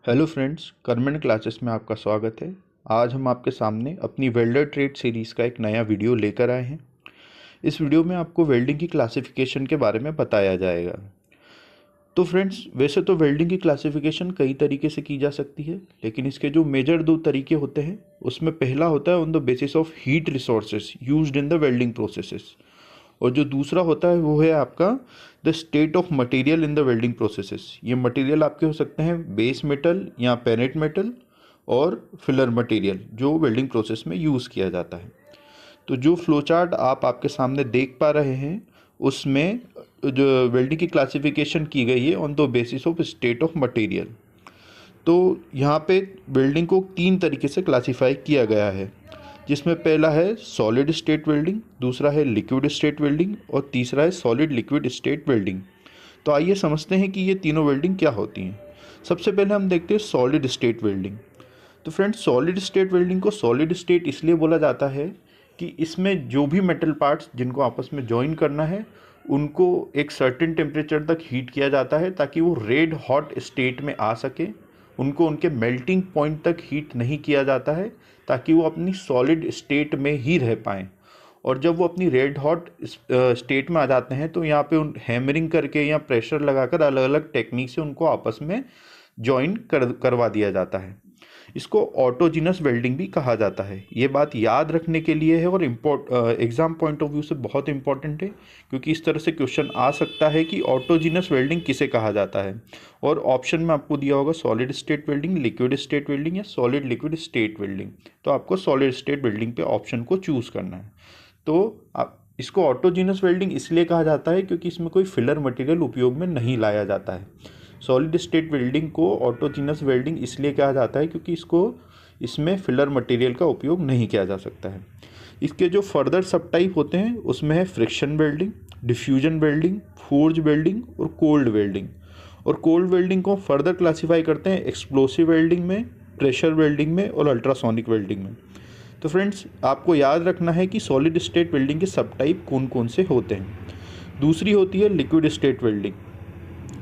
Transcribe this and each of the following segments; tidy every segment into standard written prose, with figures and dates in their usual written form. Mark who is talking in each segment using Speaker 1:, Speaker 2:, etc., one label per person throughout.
Speaker 1: Hello friends, करमेंट classes में आपका स्वागत है। आज हम आपके सामने अपनी वेल्डर ट्रेड सीरीज़ का एक नया वीडियो लेकर आए हैं। इस वीडियो में आपको वेल्डिंग की क्लासिफिकेशन के बारे में बताया जाएगा। तो फ्रेंड्स, वैसे तो वेल्डिंग की क्लासिफिकेशन कई तरीके से की जा सकती है, लेकिन इसके जो मेजर दो तरीके होते हैं उसमें पहला होता है on the basis of heat resources used in the welding processes, और जो दूसरा होता है वो है आपका the state of material in the welding processes. ये मटेरियल आपके हो सकते हैं बेस मेटल या पेनेट मेटल और फिलर मटेरियल जो वेल्डिंग प्रोसेस में यूज़ किया जाता है। तो जो फ्लो चार्ट आप आपके सामने देख पा रहे हैं उसमें जो वेल्डिंग की क्लासिफिकेशन की गई है on the basis of state of material. तो यहाँ पे वेल्डिंग को तीन तरीके से क्लासिफाई किया गया है, जिसमें पहला है सॉलिड स्टेट वेल्डिंग, दूसरा है लिक्विड स्टेट वेल्डिंग और तीसरा है सॉलिड लिक्विड स्टेट वेल्डिंग। तो आइए समझते हैं कि ये तीनों वेल्डिंग क्या होती हैं। सबसे पहले हम देखते हैं सॉलिड स्टेट वेल्डिंग। तो फ्रेंड्स, सॉलिड स्टेट वेल्डिंग को सॉलिड स्टेट इसलिए बोला जाता है कि इसमें जो भी मेटल पार्ट्स जिनको आपस में जॉइन करना है उनको एक सर्टेन टेम्परेचर तक हीट किया जाता है ताकि वो रेड हॉट स्टेट में आ सके। उनको उनके मेल्टिंग पॉइंट तक हीट नहीं किया जाता है ताकि वो अपनी सॉलिड स्टेट में ही रह पाएँ। और जब वो अपनी रेड हॉट स्टेट में आ जाते हैं तो यहाँ पे उन हैमरिंग करके या प्रेशर लगाकर अलग अलग टेक्निक से उनको आपस में जॉइन करवा दिया जाता है। इसको ऑटोजिनस वेल्डिंग भी कहा जाता है। ये बात याद रखने के लिए है और एग्जाम पॉइंट ऑफ व्यू से बहुत इंपॉर्टेंट है, क्योंकि इस तरह से क्वेश्चन आ सकता है कि ऑटोजिनस वेल्डिंग किसे कहा जाता है। और ऑप्शन में आपको दिया होगा solid state welding, liquid state welding या सॉलिड लिक्विड स्टेट वेल्डिंग। तो आपको सॉलिड स्टेट वेल्डिंग पे ऑप्शन को चूज़ करना है। तो आप इसको ऑटोजिनस वेल्डिंग इसलिए कहा जाता है क्योंकि इसमें कोई फिलर मटेरियल उपयोग में नहीं लाया जाता है। सॉलिड स्टेट वेल्डिंग को ऑटोजिनस वेल्डिंग इसलिए कहा जाता है क्योंकि इसमें फिलर मटेरियल का उपयोग नहीं किया जा सकता है। इसके जो फर्दर सब टाइप होते हैं उसमें है friction welding, diffusion welding, forge welding और कोल्ड वेल्डिंग। और कोल्ड वेल्डिंग को फर्दर क्लासीफाई करते हैं एक्सप्लोसिव वेल्डिंग में, प्रेशर वेल्डिंग में और अल्ट्रासोनिक वेल्डिंग में। तो फ्रेंड्स, आपको याद रखना है कि सॉलिड स्टेट वेल्डिंग के सब टाइप कौन कौन से होते हैं। दूसरी होती है liquid state welding.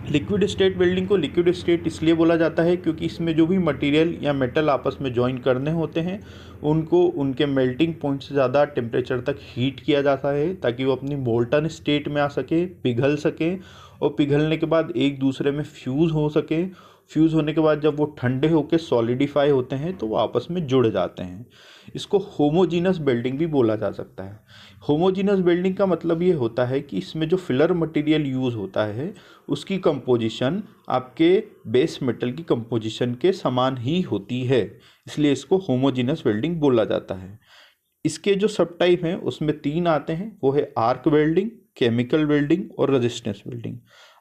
Speaker 1: Liquid state welding को लिक्विड स्टेट इसलिए बोला जाता है क्योंकि इसमें जो भी मटेरियल या मेटल आपस में जॉइन करने होते हैं उनको उनके मेल्टिंग पॉइंट से ज़्यादा टेम्परेचर तक हीट किया जाता है ताकि वो अपनी मोल्टन स्टेट में आ सके, पिघल सके, और पिघलने के बाद एक दूसरे में फ्यूज़ हो सके। फ्यूज़ होने के बाद जब वो ठंडे होकर सॉलिडिफाई होते हैं तो वो आपस में जुड़ जाते हैं। इसको होमोजीनस वेल्डिंग भी बोला जा सकता है। होमोजीनस वेल्डिंग का मतलब ये होता है कि इसमें जो फिलर मटेरियल यूज़ होता है उसकी कंपोजिशन आपके बेस मेटल की कंपोजिशन के समान ही होती है, इसलिए इसको होमोजीनस वेल्डिंग बोला जाता है। इसके जो सब टाइप हैं उसमें तीन आते हैं, वो है आर्क वेल्डिंग, केमिकल वेल्डिंग और रेजिस्टेंस वेल्डिंग।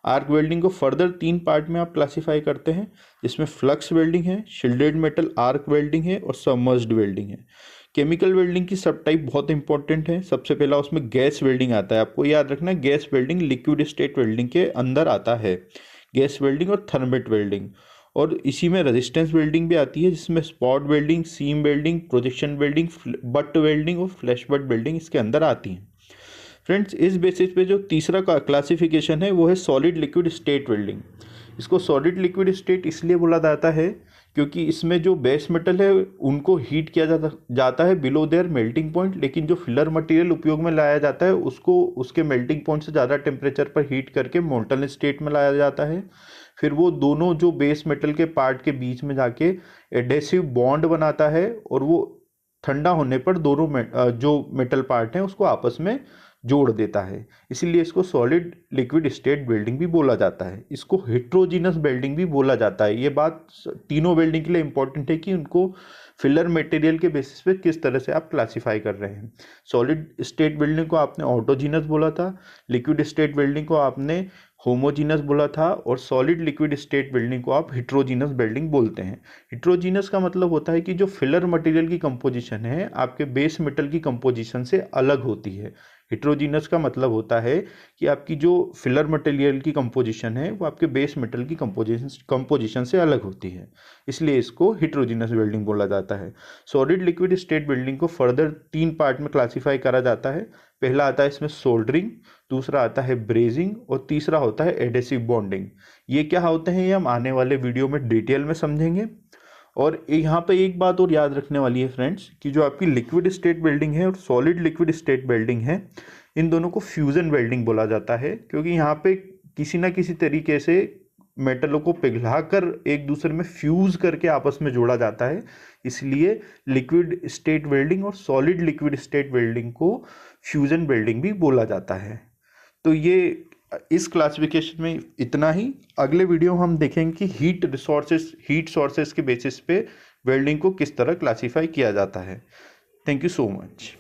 Speaker 1: आर्क वेल्डिंग को फर्दर तीन पार्ट में आप क्लासीफाई करते हैं, जिसमें फ्लक्स वेल्डिंग है, शिल्डेड मेटल आर्क वेल्डिंग है और सबमर्ज्ड वेल्डिंग है। केमिकल वेल्डिंग की सब टाइप बहुत इंपॉर्टेंट है। सबसे पहला उसमें गैस वेल्डिंग आता है। आपको याद रखना है gas welding liquid state welding के अंदर आता है, गैस वेल्डिंग और थर्मेट वेल्डिंग। और इसी में रेजिस्टेंस वेल्डिंग भी आती है, जिसमें spot welding, seam welding, projection welding, butt welding और फ्लैश बट वेल्डिंग इसके अंदर आती हैं। फ्रेंड्स, इस बेसिस पे जो तीसरा क्लासिफिकेशन है वो है सॉलिड लिक्विड स्टेट वेल्डिंग। इसको सॉलिड लिक्विड स्टेट इसलिए बोला जाता है क्योंकि इसमें जो बेस मेटल है उनको हीट किया जाता है बिलो देयर मेल्टिंग पॉइंट, लेकिन जो फिलर मटेरियल उपयोग में लाया जाता है उसको उसके मेल्टिंग पॉइंट से ज़्यादा टेम्परेचर पर हीट करके मोल्टन स्टेट में लाया जाता है। फिर वो दोनों जो बेस मेटल के पार्ट के बीच में जाके एडेसिव बॉन्ड बनाता है और वो ठंडा होने पर दोनों जो मेटल पार्ट हैं उसको आपस में जोड़ देता है। इसीलिए इसको सॉलिड लिक्विड स्टेट वेल्डिंग भी बोला जाता है। इसको हेट्रोजीनस वेल्डिंग भी बोला जाता है। ये बात तीनों वेल्डिंग के लिए इंपॉर्टेंट है कि उनको फिलर मटेरियल के बेसिस पे किस तरह से आप क्लासिफाई कर रहे हैं। सॉलिड स्टेट वेल्डिंग को आपने ऑटोजीनस बोला था, लिक्विड स्टेट वेल्डिंग को आपने होमोजीनस बोला था, और सॉलिड लिक्विड स्टेट वेल्डिंग को आप हेट्रोजीनस वेल्डिंग बोलते हैं। हेट्रोजीनस का मतलब होता है कि जो फिलर मटेरियल की कंपोजिशन है आपके बेस मेटल की कंपोजिशन से अलग होती है। हेट्रोजीनस का मतलब होता है कि आपकी जो फिलर मटेरियल की कंपोजिशन है वो आपके बेस मेटल की कंपोजिशन से अलग होती है, इसलिए इसको हेट्रोजीनस वेल्डिंग बोला जाता है। सॉलिड लिक्विड स्टेट वेल्डिंग को फर्दर 3 पार्ट में क्लासीफाई करा जाता है। पहला आता है इसमें सोल्डरिंग, दूसरा आता है ब्रेजिंग और तीसरा होता है एडेसिव बॉन्डिंग। ये क्या होते हैं ये हम आने वाले वीडियो में डिटेल में समझेंगे। और यहाँ पे एक बात और याद रखने वाली है फ्रेंड्स कि जो आपकी लिक्विड स्टेट वेल्डिंग है और सॉलिड लिक्विड स्टेट वेल्डिंग है, इन दोनों को फ्यूजन वेल्डिंग बोला जाता है, क्योंकि यहाँ पे किसी ना किसी तरीके से मेटलों को पिघलाकर एक दूसरे में फ्यूज करके आपस में जोड़ा जाता है, इसलिए लिक्विड स्टेट वेल्डिंग और सॉलिड लिक्विड स्टेट वेल्डिंग को फ्यूजन वेल्डिंग भी बोला जाता है। तो ये इस क्लासिफिकेशन में इतना ही। अगले वीडियो हम देखेंगे कि हीट सोर्सेस के बेसिस पे वेल्डिंग को किस तरह क्लासीफाई किया जाता है। Thank you so much.